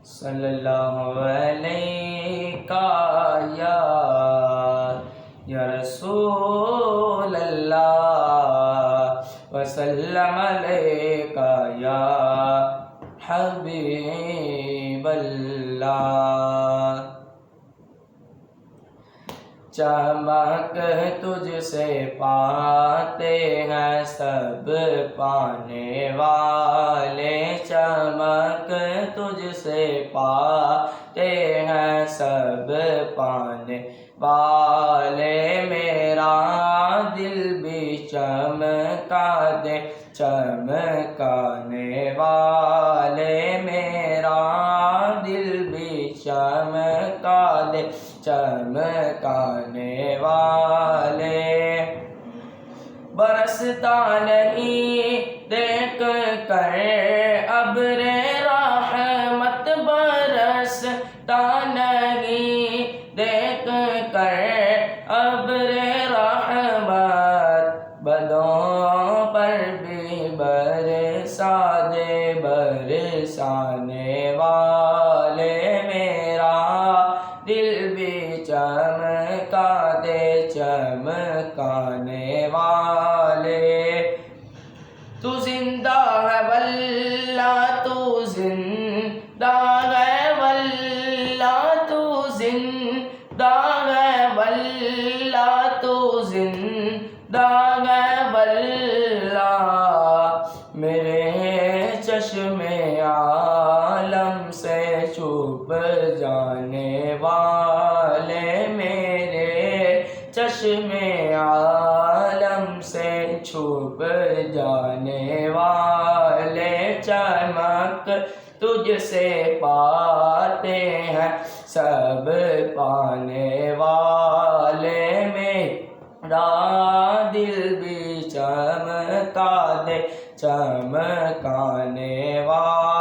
صلی اللہ علیہ یا رسول اللہ وسلم علیہ یا حبیب اللہ۔ چمک تجھ سے پاتے ہیں سب پانے والے، چمک تجھ سے پاتے ہیں سب پانے والے، میرا دل بھی چمکا دے چمکانے والے، میرا دل بھی چمکا دے چمکانے والے۔ برستا نہیں دیکھ کر ابر رحمت، برستا نہیں دیکھ کر ابر رحمت، بدوں پر بھی برسا دے برسانے والے، میرا دل بھی چمکا دے چمکانے والے۔ تو زندہ ہے واللہ تو زندہ ہے واللہ تو زندہ ہے واللہ تو زندہ ہے واللہ، میرے چشم عالم سے چھپ جانے والے، میرے چشم عالم سے چھپ جانے والے، چمک تجھ سے پاتے ہیں سب پانے والے، میرا دل بھی چمکا دے چمکانے والے۔